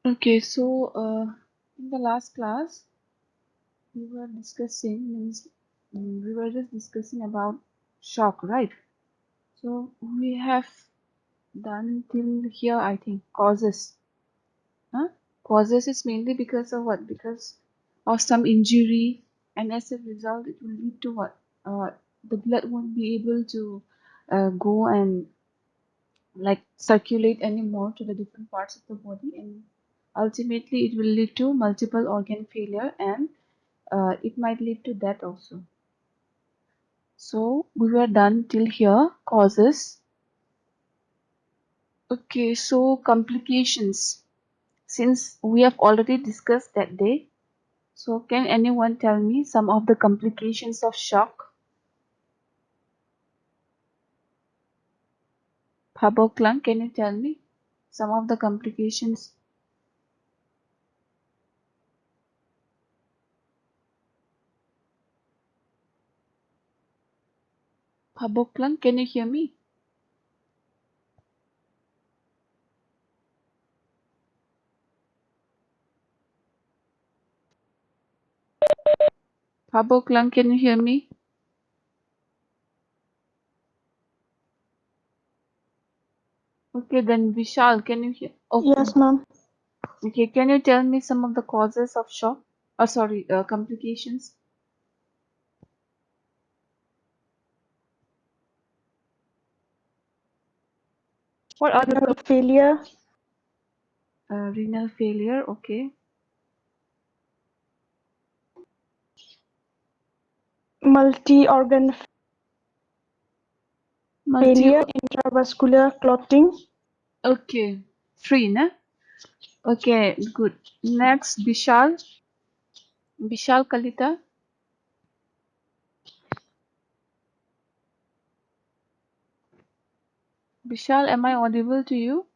Okay, so in the last class we were discussing means we were just discussing about shock, right? So we have done till here, I think, causes. Huh? Causes is mainly because of what? Because of some injury, and as a result, it will lead to what? The blood won't be able to go and like circulate anymore to the different parts of the body, and ultimately it will lead to multiple organ failure, and it might lead to death also. So we were done till here, causes. Okay, so complications. Since we have already discussed that day, so can anyone tell me some of the complications of shock? Paboklang, can you tell me some of the complications? Paboklang, can you hear me? Paboklang, can you hear me? Okay, then Vishal, can you hear? Okay. Yes, ma'am. Okay, can you tell me some of the causes of shock? Oh, sorry, complications. What are the Renal failure, renal failure? Okay. multi-organ Multi. failure, intravascular clotting, Okay. Three, na? Okay, good. Next, Vishal. Vishal Kalita. Vishal, am I audible to you?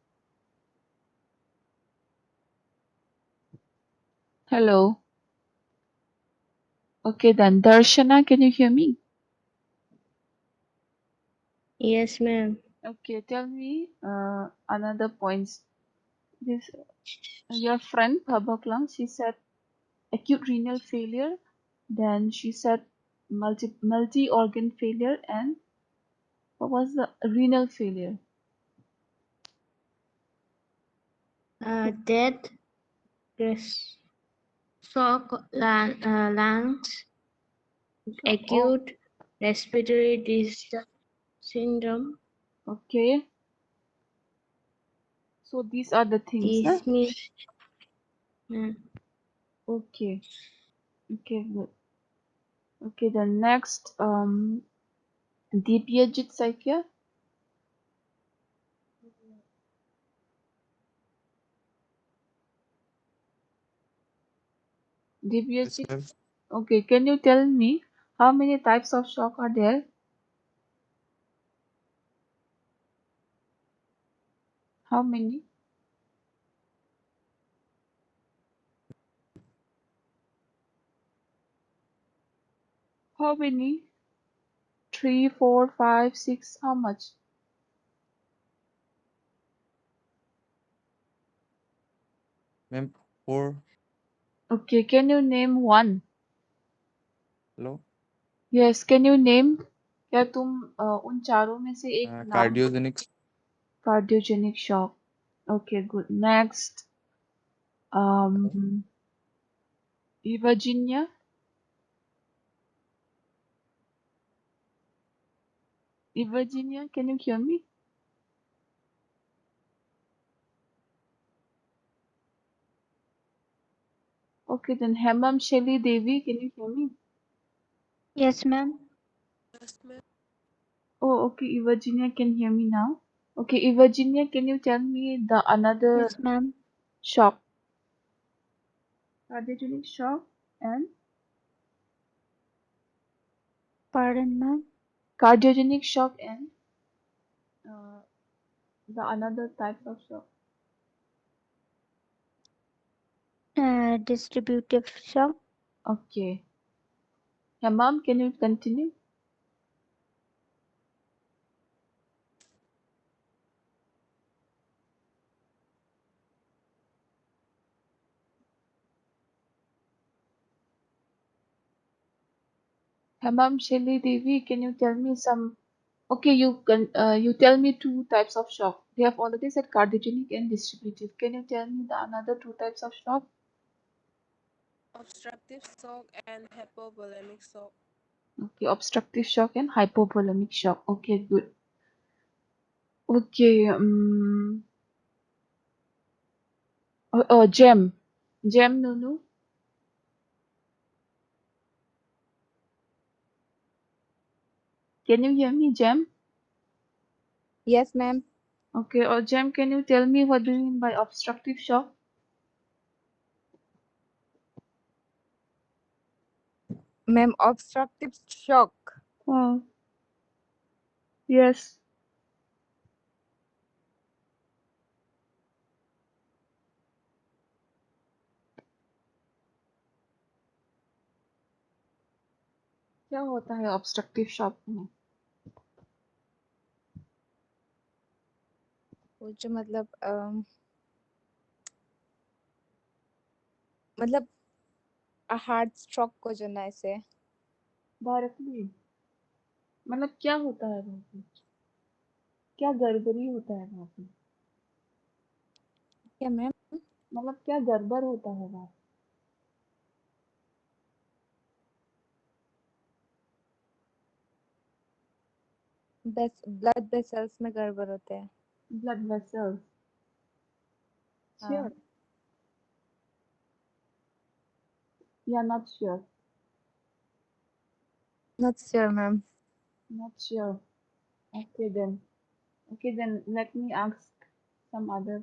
Hello. Okay, then Darshana, can you hear me? Yes, ma'am. Okay, tell me another points. This your friend Prabhaklang, she said acute renal failure, then she said multi organ failure, and what was the renal failure? Death, shock, lungs, So, oh, acute respiratory distress syndrome, okay. So these are the things, huh? dismiss. Uh, Okay, okay, good. Okay, the next Dibyajit Saikya. Yes, Dibyajit. ma'am. Okay, can you tell me how many types of shock are there? How many? How many? Three, four, five, six. How much? Ma'am, four. Okay, can you name one? Hello. Yes, can you name? क्या तुम उन चारों में से एक नाम बोल? Cardiogenic. Cardiogenic shock. Okay, good. Next, um, Virginia. Virginia, can you hear me? Okay, then Hemam Shelly Devi, can you hear me? yes, ma'am. Oh, okay, Virginia can hear me now. Okay, Virginia, can you tell me the another Yes, ma'am. shock? Cardiogenic shock and Pardon, ma'am. cardiogenic shock and uh, the another type of shock. Distributive shock, Okay. Hemam, can you continue? Hemam Shelly Devi, can you tell me some? Okay, you tell me two types of shock. We have already said cardiogenic and distributive. Can you tell me the another two types of shock? Obstructive shock and hypovolemic shock. Okay, obstructive shock and hypovolemic shock. Okay, good. Okay, Gem. Gem, Nunu. Can you hear me, Gem? Yes, ma'am. Okay, or Gem, can you tell me what do you mean by obstructive shock? Ma'am, obstructive shock. Oh, yes. क्या होता है obstructive shock में? वो जो मतलब heart stroke को जो ना ऐसे डायरेक्टली मतलब क्या होता है वहाँ पे? क्या गड़बड़ी होता है वहाँ पे? क्या मैम मतलब क्या गड़बड़ होता है वहाँ पे? ब्लड वेसल्स में गड़बड़ होते हैं Blood vessels. हाँ Sure. Yeah, not sure. Not sure ma'am Not sure. Okay then. Okay then. Let me ask some other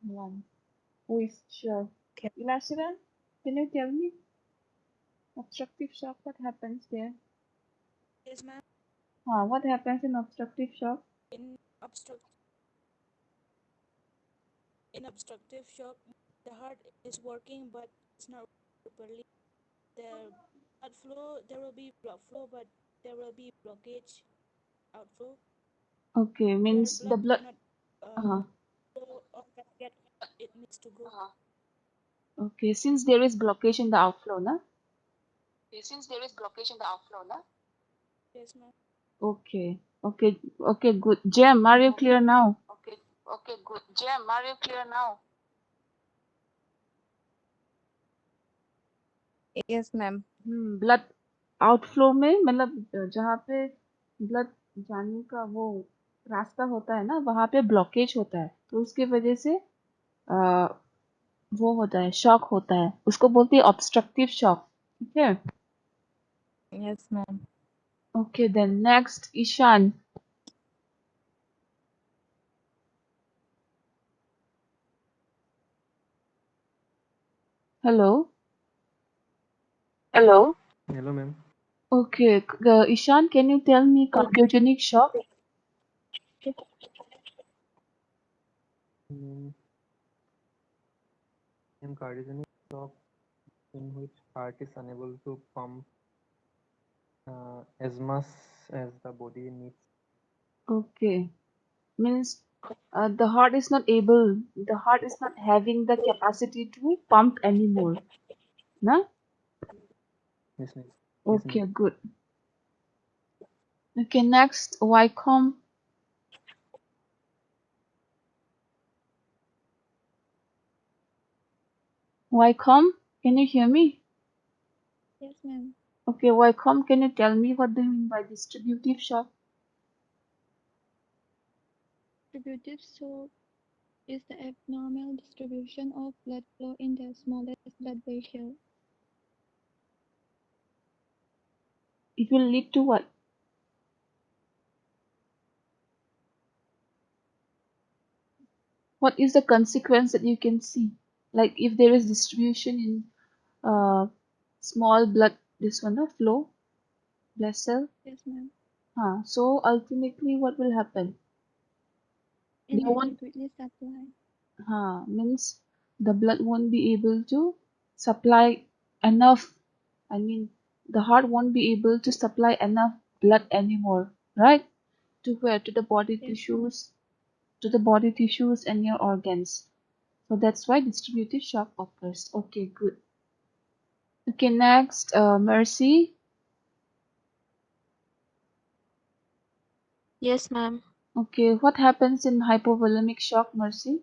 one who is sure. Okay. Ilashira, can you tell me obstructive shock? What happens there? Yes, ma'am. What happens in obstructive shock? In obstructive shock, the heart is working, but it's not properly. The blood flow, there will be blood flow, but there will be blockage outflow. Okay, Where means the blood. cannot Uh, flow or can get it needs to go. okay, since there is blockage in the outflow, na? Yes, ma'am. Okay, okay, good. Gem, are you clear now? Yes ma'am blood outflow में मतलब जहाँ पे blood जाने का वो रास्ता होता है ना वहाँ पे ब्लॉकेज होता है तो उसके वजह से वो होता है शॉक होता है उसको बोलते हैं ऑब्स्ट्रक्टिव शॉक ठीक है yes ma'am okay then next Ishan hello Hello, ma'am. Okay Ishan can you tell me cardiogenic shock Mm, in cardiogenic shock in which heart is unable to pump as much as the body needs. okay means the heart is not having the capacity to pump anymore na Yes, ma'am. Yes, okay ma'am. good okay next Wycombe can you hear me Yes, ma'am. okay Wycombe can you tell me what do you mean by distributive shock Distributive shock is the abnormal distribution of blood flow in the smallest blood vessel. it will lead to what is the consequence that you can see like if there is distribution in small blood this one no flow vessel Yes, ma'am. so ultimately what will happen they won't Inadequately supplied. means the blood won't be able to supply enough I mean the heart won't be able to supply enough blood anymore right to where to the body Yes, ma'am. tissues and your organs so that's why distributive shock occurs okay good okay next Mercy Yes, ma'am. Okay, what happens in hypovolemic shock, Mercy?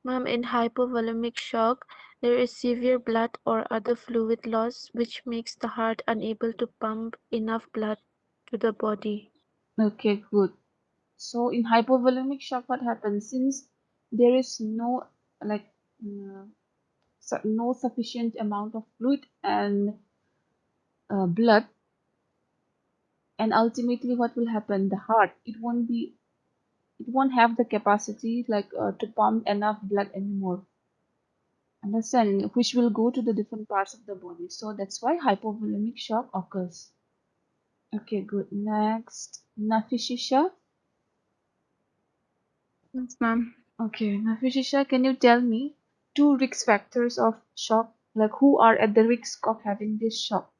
Ma'am, in hypovolemic shock, there is severe blood or other fluid loss, which makes the heart unable to pump enough blood to the body. Okay, good. So in hypovolemic shock, what happens? Since there is no like uh, no sufficient amount of fluid and blood, and ultimately what will happen? The heart, it won't have the capacity like to pump enough blood anymore. Understand? Which will go to the different parts of the body. So that's why hypovolemic shock occurs. Okay, good. Next, Nafishisha. Yes, ma'am. Okay, Nafishisha, can you tell me two risk factors of shock? Like who are at the risk of having this shock?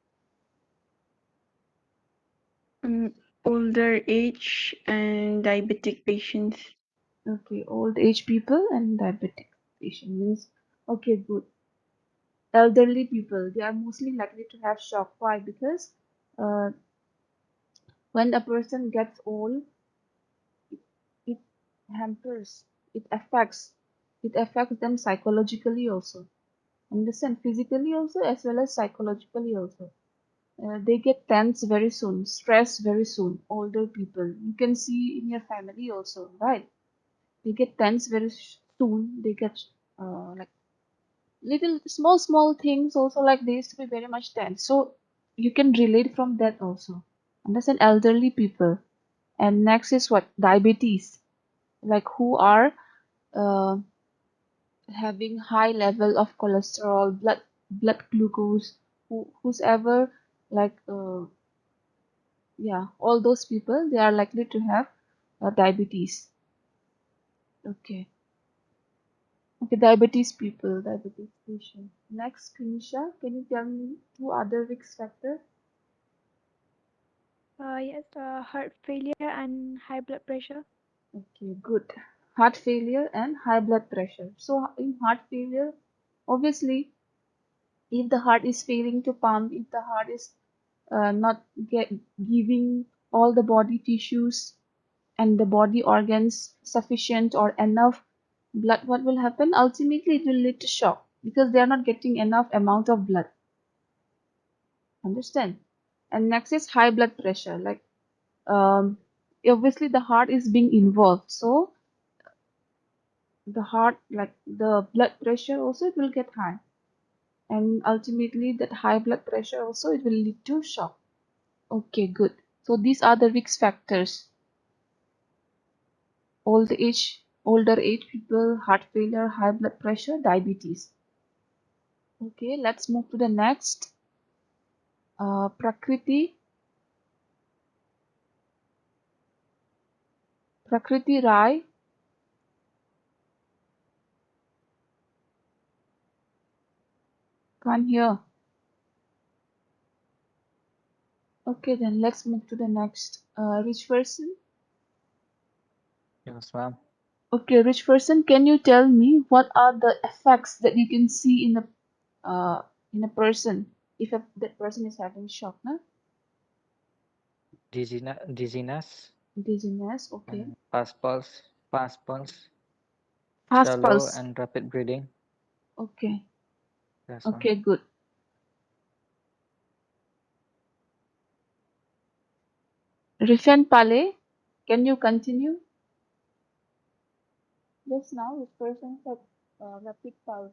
Older age and diabetic patients. Okay, old age people and diabetic patient means okay, good. Elderly people, they are mostly likely to have shock. Why? Because uh, when a person gets old, it hampers, it affects, it affects them psychologically also. Understand? Physically also as well as psychologically also. They get tense very soon, stress very soon. Older people, you can see in your family also, right? They get tense very soon. They get like little small things also, like they used to be very much tense. So you can relate from that also. Understand? Elderly people. And next is what? Diabetes, like who are uh, having high level of cholesterol, blood glucose, who's ever like yeah, all those people, they are likely to have diabetes. Okay. Okay, diabetes people, diabetes patient. Next, Kinisha, can you tell me two other risk factors? Yes, heart failure and high blood pressure. Okay, good. Heart failure and high blood pressure. So in heart failure, obviously, if the heart is failing to pump, if the heart is not giving all the body tissues and the body organs sufficient or enough blood, what will happen? Ultimately, it will lead to shock because they are not getting enough amount of blood. Understand? And next is high blood pressure. Like obviously the heart is being involved, so the heart, like the blood pressure also, it will get high, and ultimately that high blood pressure also, it will lead to shock. Okay, good. So these are the risk factors: older age people, heart failure, high blood pressure, diabetes. Okay, let's move to the next. Prakriti. Prakriti Rai. Can't hear. Okay, then let's move to the next. Rich person. Yes, ma'am. Okay, rich person, can you tell me what are the effects that you can see in a person if that person is having shock, na? Dizziness Dizziness, okay. and fast pulse, Fast shallow pulse, and rapid breathing. okay. Yes, ma'am. Okay, good. Rifan Pale, can you continue? Just now, this person said rapid pulse,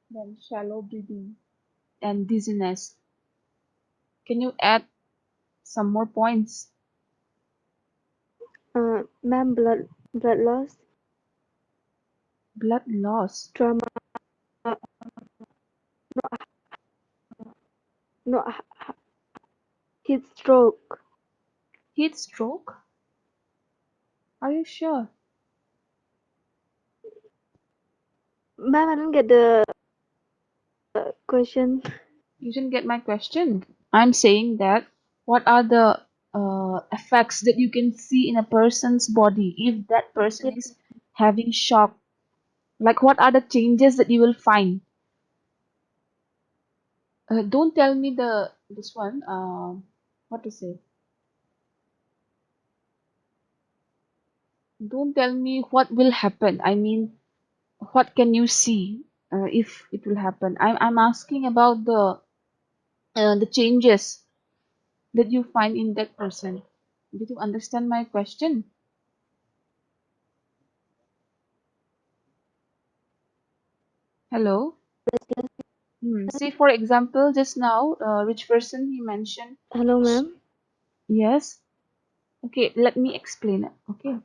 then shallow breathing, and dizziness. Can you add some more points? Ma'am, blood loss, Blood loss, trauma, no, heat stroke. heat stroke. Are you sure? Ma'am, I don't get the question. You didn't get my question. I'm saying that what are the effects that you can see in a person's body if that person Yes. is having shock? Like, what are the changes that you will find? Don't tell me the this one. What to say? Don't tell me what will happen. I mean, what can you see if it will happen? I'm asking about the changes that you find in that person. Did you understand my question? Hello? Say for example, just now, which person he mentioned? Hello, ma'am. Yes. Okay, let me explain it. Okay.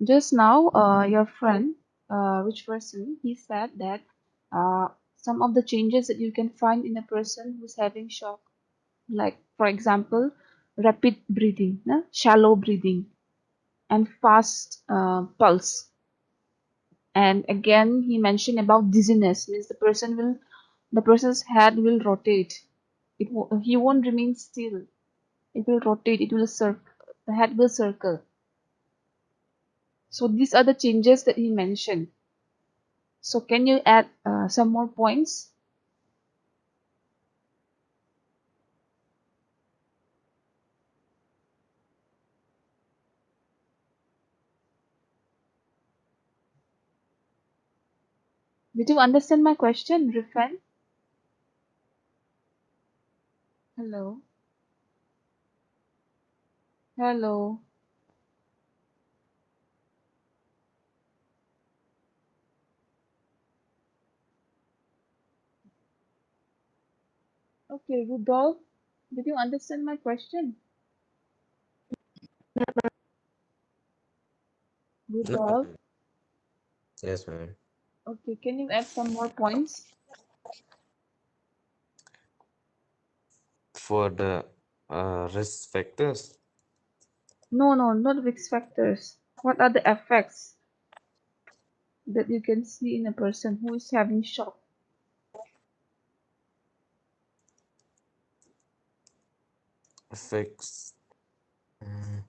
Just now, your friend, which person, he said that some of the changes that you can find in a person who's having shock, like for example, rapid breathing, shallow breathing, and fast pulse. And again, he mentioned about dizziness, means the person's head will rotate. He won't remain still. It will rotate. It will the head will circle. So these are the changes that he mentioned. So can you add some more points? Did you understand my question, Rifan? Hello? Hello? Okay, Rudolph, did you understand my question? Rudolph, Yes, ma'am. okay, can you add some more points? For the risk factors, No, no, not risk factors. What are the effects that you can see in a person who is having shock? effects. mm,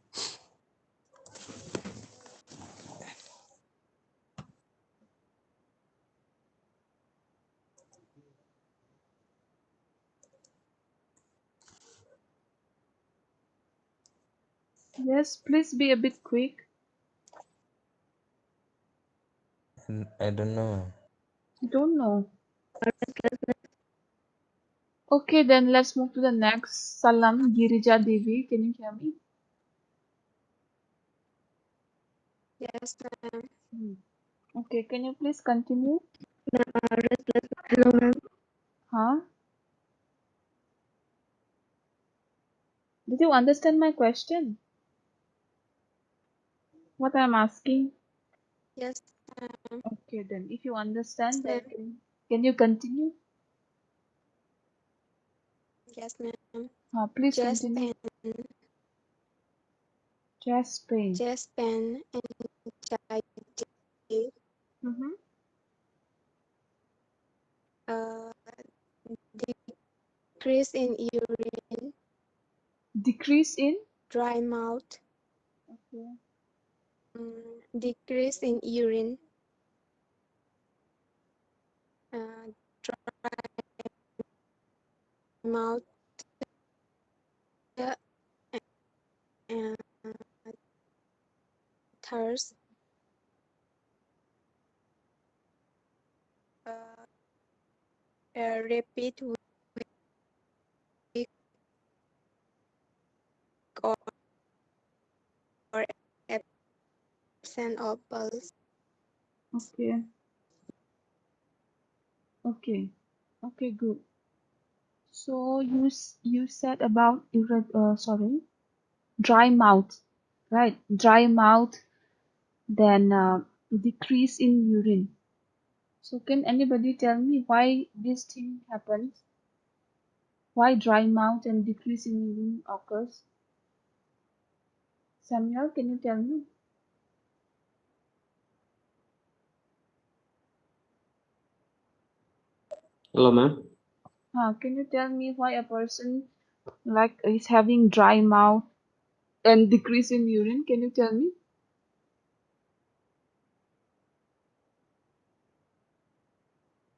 Yes, please be a bit quick. I don't know. You don't know. Okay, then let's move to the next. Salam Girija Devi, can you hear me? Yes, ma'am. Hmm. Okay, can you please continue? Hello, ma'am. Huh? Did you understand my question? What I'm asking? Yes, ma'am. Okay, then if you understand, then Ma'am. can you continue? Yes, ma'am. Please Chest continue. pain, Chest pain. chest pain, anxiety, Mm-hmm. uh, decrease in urine, Decrease in? dry mouth, Okay. decrease in urine, uh, dry mouth, uh, thirst, uh, rapid weak or absence of pulse. Okay. Okay. Okay, good. So you said about dry mouth, right? Dry mouth, then decrease in urine. So can anybody tell me why this thing happens? Why dry mouth and decrease in urine occurs? Samuel, can you tell me? Hello, ma'am. Can you tell me why a person like is having dry mouth and decrease in urine? Can you tell me?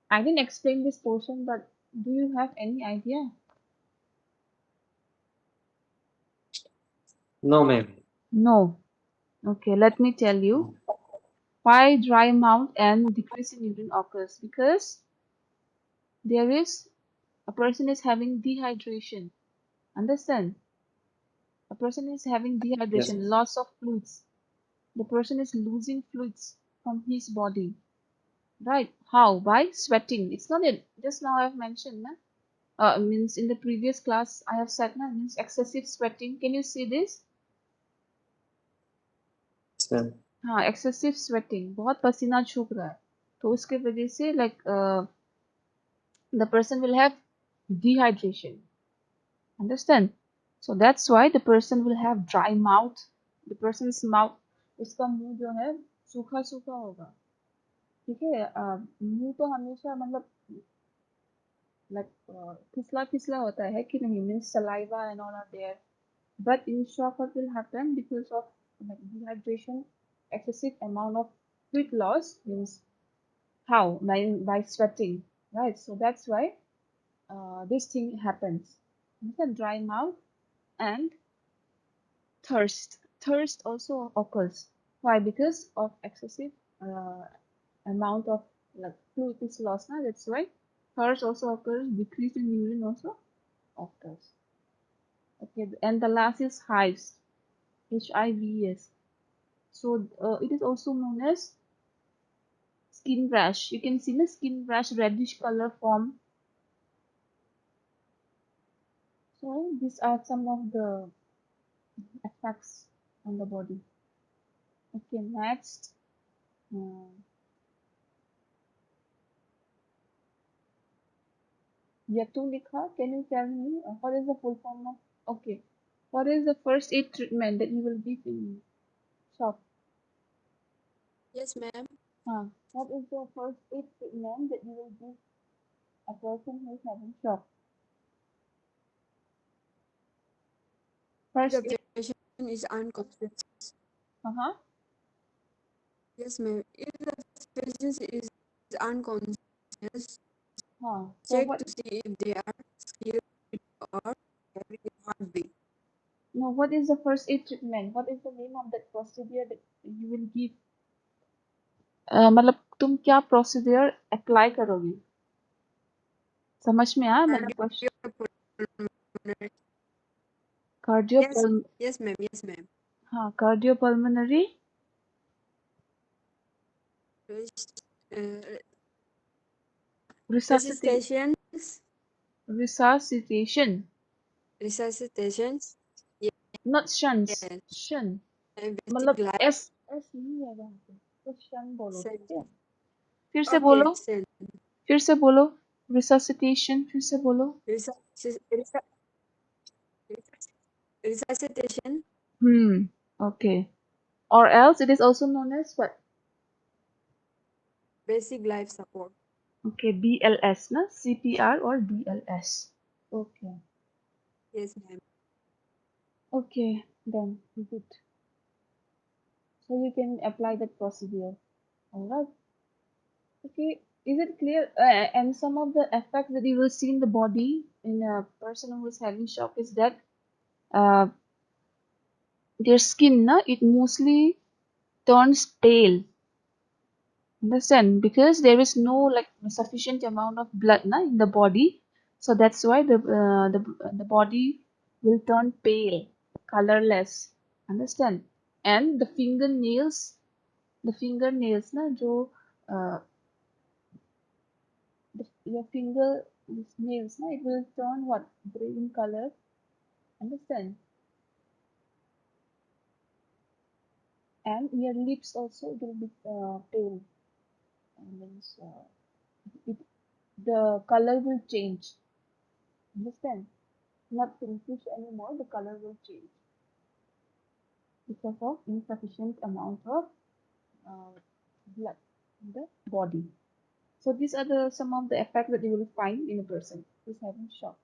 I didn't explain this portion, but do you have any idea? No, ma'am. No. Okay, let me tell you why dry mouth and decrease in urine occurs. Because there is a person is having dehydration. Understand? A person is having dehydration, loss of fluids. The person is losing fluids from his body. Right? How? By sweating. It's not it. Just now I have mentioned, na? Means in the previous class I have said, na, means excessive sweating. Can you see this? Yes, ma'am. हाँ, excessive sweating. बहुत पसीना छूट रहा है. तो उसके वजह से the person will have dehydration. Understand? So that's why the person will have dry mouth. The person's mouth, उसका मुंह जो है सूखा सूखा होगा. ठीक है? मुंह तो हमेशा मतलब फिसला फिसला होता है कि नहीं, means saliva and all are there. But in shock, what will happen because of dehydration, excessive amount of fluid loss means how by sweating, right? So that's why this thing happens. Okay, dry mouth and thirst. Thirst also occurs. Why? Because of excessive amount of fluid is lost. Now that's why thirst also occurs. Decrease in urine also occurs. Okay, and the last is hives. HIVs. So it is also known as skin rash. You can see the skin rash reddish color form. So these are some of the effects on the body. Okay, next. Yatulika, can you tell me what is the full form of? Okay, what is the first aid treatment that you will give in shop? Yes, ma'am. What is the first aid treatment that you will give a person who is having shock? If First the aid. patient is unconscious. Yes, ma'am. If the patient is unconscious, So check what? to see if they are scared or having a heartbeat. No, what is the first aid treatment? What is the name of that procedure that you will give? मतलब तुम क्या procedure apply करोगे? समझ में आया मेरा question? Cardio Yes, ma'am. Yes, ma'am. हाँ, cardiopulmonary Resuscitation. resuscitation, Resuscitation. not shunts. Yes. Shun And basic मतलब life. एस एस नहीं है वहाँ पे, तो शन बोलो. ठीक है? फिर से Okay, बोलो. send. फिर से बोलो. resuscitation फिर से बोलो. Resuscitation. Okay. Or else it is also known as what? Basic life support. Okay, BLS, na? CPR or BLS. Okay. Yes, ma'am. Okay, then good. So you can apply that procedure. Alright. Okay, is it clear? And some of the effects that you will see in the body in a person who is having shock is that uh, their skin, na, it mostly turns pale. Understand? Because there is no sufficient amount of blood, na, in the body, so that's why the body will turn pale, colorless. Understand? And the fingernails, na, your finger nails, na, it will turn what? Gray in color. Understand? And your lips also will be pale. And then the color will change. Understand? Not pinkish anymore, the color will change because of insufficient amount of blood in the body. So these are some of the effects that you will find in a person who is having shock.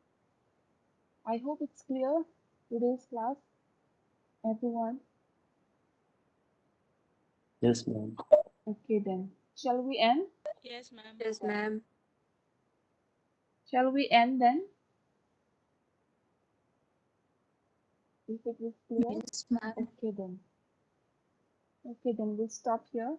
I hope it's clear today's class, everyone. Yes, ma'am. Okay then. Shall we end? Yes, ma'am. Yes, ma'am. Shall we end then? If it is clear? Yes, ma'am. Okay then. Okay, then we'll stop here.